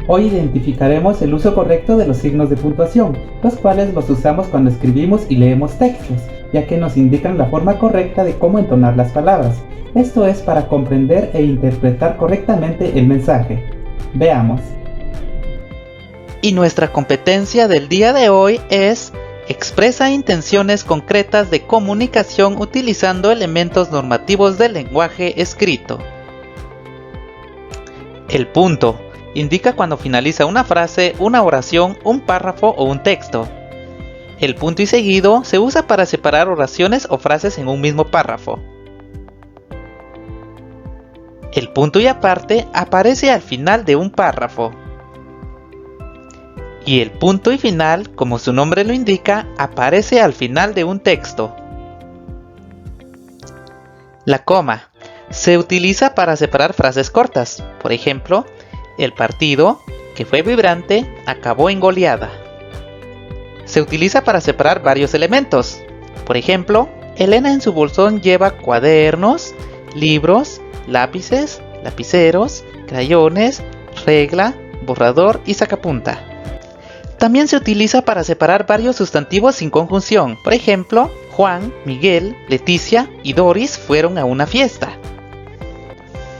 Hoy identificaremos el uso correcto de los signos de puntuación, los cuales los usamos cuando escribimos y leemos textos, ya que nos indican la forma correcta de cómo entonar las palabras. Esto es para comprender e interpretar correctamente el mensaje. Veamos. Y nuestra competencia del día de hoy es: expresa intenciones concretas de comunicación utilizando elementos normativos del lenguaje escrito. El punto indica cuando finaliza una frase, una oración, un párrafo o un texto. El punto y seguido se usa para separar oraciones o frases en un mismo párrafo. El punto y aparte aparece al final de un párrafo. Y el punto y final, como su nombre lo indica, aparece al final de un texto. La coma se utiliza para separar frases cortas. Por ejemplo, el partido, que fue vibrante, acabó en goleada. Se utiliza para separar varios elementos. Por ejemplo, Elena en su bolsón lleva cuadernos, libros, lápices, lapiceros, crayones, regla, borrador y sacapunta. También se utiliza para separar varios sustantivos sin conjunción. Por ejemplo, Juan, Miguel, Leticia y Doris fueron a una fiesta.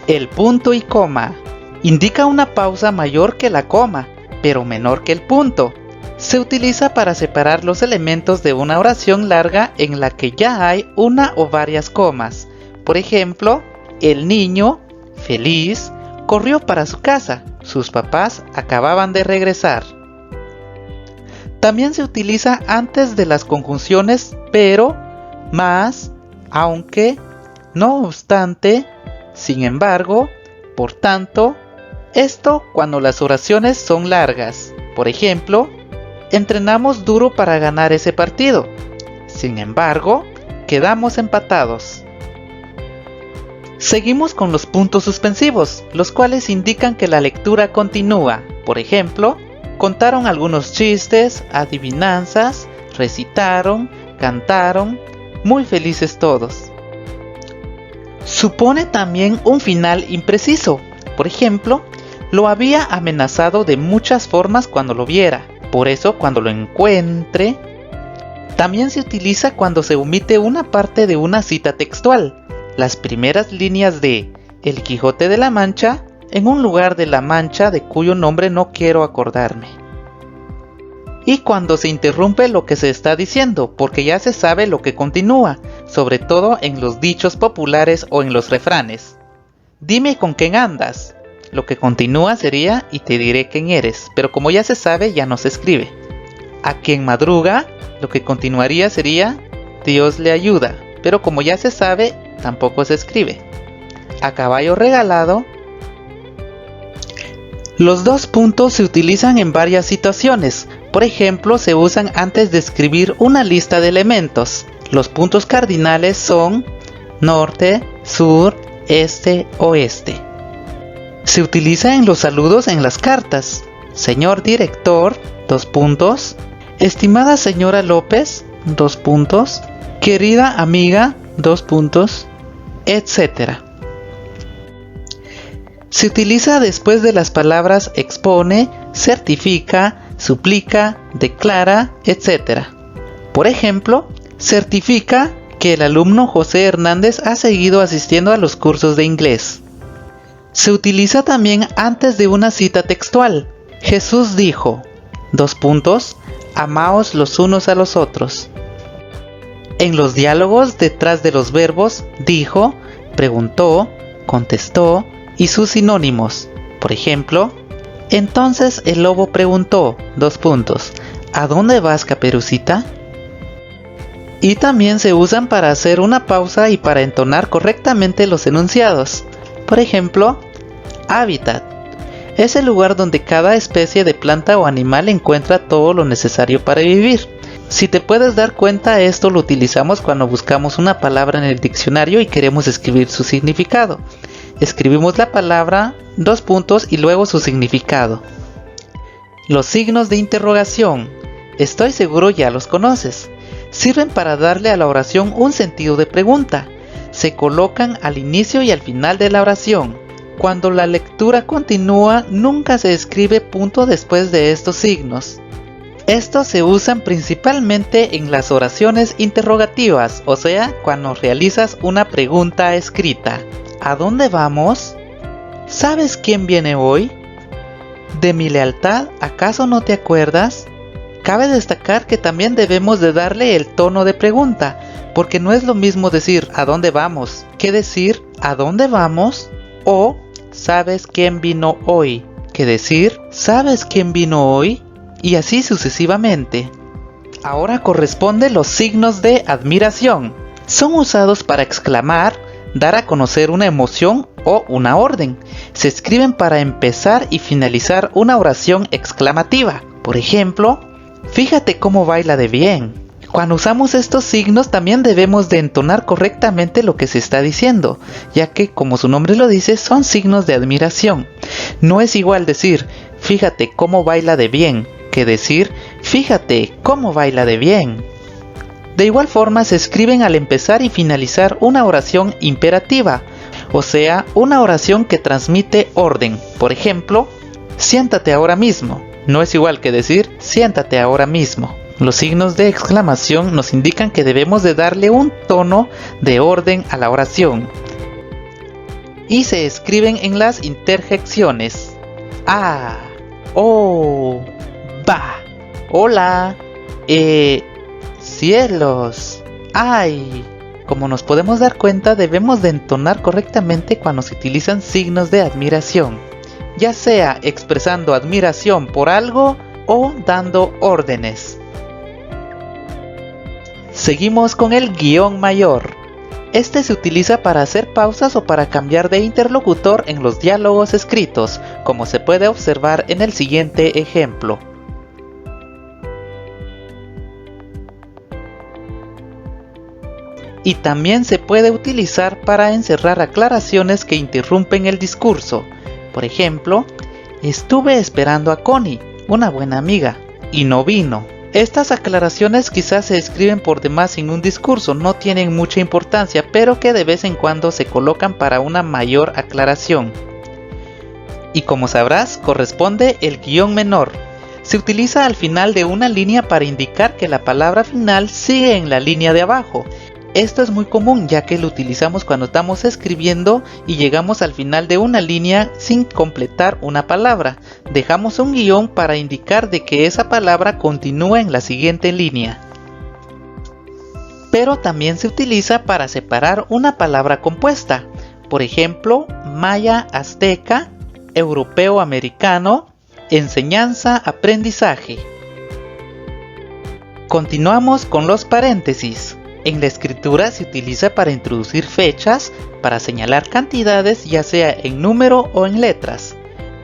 El punto y coma indica una pausa mayor que la coma, pero menor que el punto. Se utiliza para separar los elementos de una oración larga en la que ya hay una o varias comas. Por ejemplo, el niño, feliz, corrió para su casa. Sus papás acababan de regresar. También se utiliza antes de las conjunciones pero, más, aunque, no obstante, sin embargo, por tanto. Esto cuando las oraciones son largas. Por ejemplo, entrenamos duro para ganar ese partido. Sin embargo, quedamos empatados. Seguimos con los puntos suspensivos, los cuales indican que la lectura continúa. Por ejemplo, contaron algunos chistes, adivinanzas, recitaron, cantaron, muy felices todos. Supone también un final impreciso. Por ejemplo, lo había amenazado de muchas formas cuando lo viera, por eso cuando lo encuentre. También se utiliza cuando se omite una parte de una cita textual, las primeras líneas de El Quijote de la Mancha, en un lugar de la Mancha de cuyo nombre no quiero acordarme. Y cuando se interrumpe lo que se está diciendo, porque ya se sabe lo que continúa, sobre todo en los dichos populares o en los refranes. Dime con quién andas. Lo que continúa sería y te diré quién eres, pero como ya se sabe ya no se escribe. A quien madruga, lo que continuaría sería Dios le ayuda, pero como ya se sabe tampoco se escribe. A caballo regalado. Los dos puntos se utilizan en varias situaciones. Por ejemplo, se usan antes de escribir una lista de elementos. Los puntos cardinales son norte, sur, este, oeste. Se utiliza en los saludos en las cartas. Señor director, 2 puntos. Estimada señora López, 2 puntos. Querida amiga, 2 puntos, etc. Se utiliza después de las palabras expone, certifica, suplica, declara, etc. Por ejemplo, certifica que el alumno José Hernández ha seguido asistiendo a los cursos de inglés. Se utiliza también antes de una cita textual. Jesús dijo, 2 puntos, amaos los unos a los otros. En los diálogos detrás de los verbos dijo, preguntó, contestó y sus sinónimos. Por ejemplo, entonces el lobo preguntó, 2 puntos, ¿a dónde vas, Caperucita? Y también se usan para hacer una pausa y para entonar correctamente los enunciados. Por ejemplo, hábitat es el lugar donde cada especie de planta o animal encuentra todo lo necesario para vivir. Si te puedes dar cuenta, esto lo utilizamos cuando buscamos una palabra en el diccionario y queremos escribir su significado. Escribimos la palabra, 2 puntos y luego su significado. Los signos de interrogación, estoy seguro ya los conoces. Sirven para darle a la oración un sentido de pregunta. Se colocan al inicio y al final de la oración. Cuando la lectura continúa, nunca se escribe punto después de estos signos. Estos se usan principalmente en las oraciones interrogativas, o sea, cuando realizas una pregunta escrita. ¿A dónde vamos? ¿Sabes quién viene hoy? ¿De mi lealtad acaso no te acuerdas? Cabe destacar que también debemos de darle el tono de pregunta, porque no es lo mismo decir ¿a dónde vamos? Que decir ¿a dónde vamos? O ¿sabes quién vino hoy? Que decir ¿sabes quién vino hoy? Y así sucesivamente. Ahora corresponden los signos de admiración. Son usados para exclamar, dar a conocer una emoción o una orden. Se escriben para empezar y finalizar una oración exclamativa. Por ejemplo, fíjate cómo baila de bien. Cuando usamos estos signos también debemos de entonar correctamente lo que se está diciendo, ya que como su nombre lo dice son signos de admiración. No es igual decir fíjate cómo baila de bien que decir fíjate cómo baila de bien. De igual forma se escriben al empezar y finalizar una oración imperativa, o sea, una oración que transmite orden. Por ejemplo, siéntate ahora mismo. No es igual que decir siéntate ahora mismo. Los signos de exclamación nos indican que debemos de darle un tono de orden a la oración. Y se escriben en las interjecciones. Ah, oh, va, hola, cielos, ay. Como nos podemos dar cuenta, debemos de entonar correctamente cuando se utilizan signos de admiración, ya sea expresando admiración por algo o dando órdenes. Seguimos con el guión mayor. Este se utiliza para hacer pausas o para cambiar de interlocutor en los diálogos escritos, como se puede observar en el siguiente ejemplo. Y también se puede utilizar para encerrar aclaraciones que interrumpen el discurso. Por ejemplo, estuve esperando a Connie, una buena amiga, y no vino. Estas aclaraciones quizás se escriben por demás en un discurso, no tienen mucha importancia, pero que de vez en cuando se colocan para una mayor aclaración. Y como sabrás, corresponde el guión menor. Se utiliza al final de una línea para indicar que la palabra final sigue en la línea de abajo. Esto es muy común ya que lo utilizamos cuando estamos escribiendo y llegamos al final de una línea sin completar una palabra. Dejamos un guión para indicar de que esa palabra continúa en la siguiente línea. Pero también se utiliza para separar una palabra compuesta. Por ejemplo, maya, azteca, europeo, americano, enseñanza, aprendizaje. Continuamos con los paréntesis. En la escritura se utiliza para introducir fechas, para señalar cantidades ya sea en número o en letras.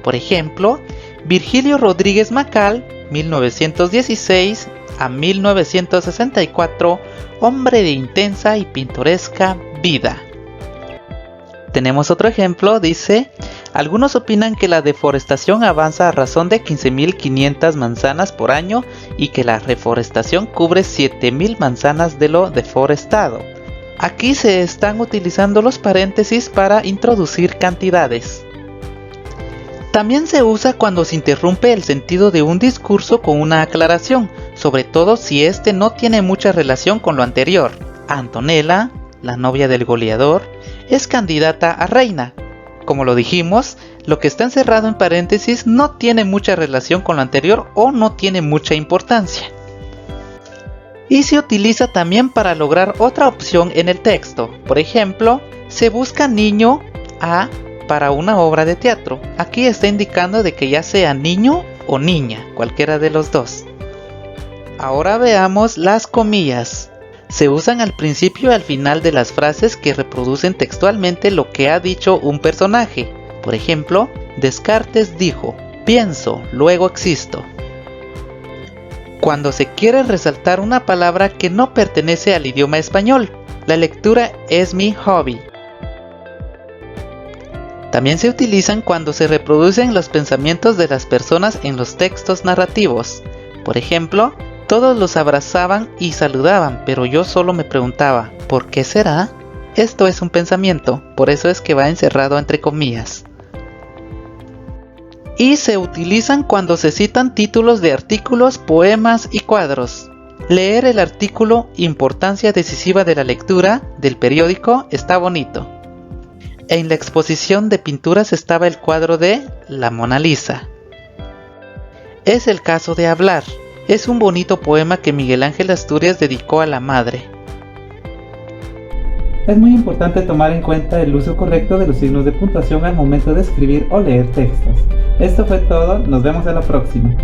Por ejemplo, Virgilio Rodríguez Macal, 1916 a 1964, hombre de intensa y pintoresca vida. Tenemos otro ejemplo, dice, algunos opinan que la deforestación avanza a razón de 15.500 manzanas por año y que la reforestación cubre 7.000 manzanas de lo deforestado. Aquí se están utilizando los paréntesis para introducir cantidades. También se usa cuando se interrumpe el sentido de un discurso con una aclaración, sobre todo si este no tiene mucha relación con lo anterior. Antonella, la novia del goleador, es candidata a reina. Como lo dijimos, lo que está encerrado en paréntesis no tiene mucha relación con lo anterior o no tiene mucha importancia. Y se utiliza también para lograr otra opción en el texto. Por ejemplo, se busca niño A para una obra de teatro. Aquí está indicando de que ya sea niño o niña, cualquiera de los dos. Ahora veamos las comillas. Se usan al principio y al final de las frases que reproducen textualmente lo que ha dicho un personaje. Por ejemplo, Descartes dijo, pienso, luego existo. Cuando se quiere resaltar una palabra que no pertenece al idioma español, la lectura es mi hobby. También se utilizan cuando se reproducen los pensamientos de las personas en los textos narrativos. Por ejemplo, todos los abrazaban y saludaban, pero yo solo me preguntaba, ¿por qué será? Esto es un pensamiento, por eso es que va encerrado entre comillas. y se utilizan cuando se citan títulos de artículos, poemas y cuadros. Leer el artículo Importancia decisiva de la lectura del periódico está bonito. En la exposición de pinturas estaba el cuadro de La Mona Lisa. Es el caso de hablar. Es un bonito poema que Miguel Ángel Asturias dedicó a la madre. Es muy importante tomar en cuenta el uso correcto de los signos de puntuación al momento de escribir o leer textos. Esto fue todo, nos vemos a la próxima.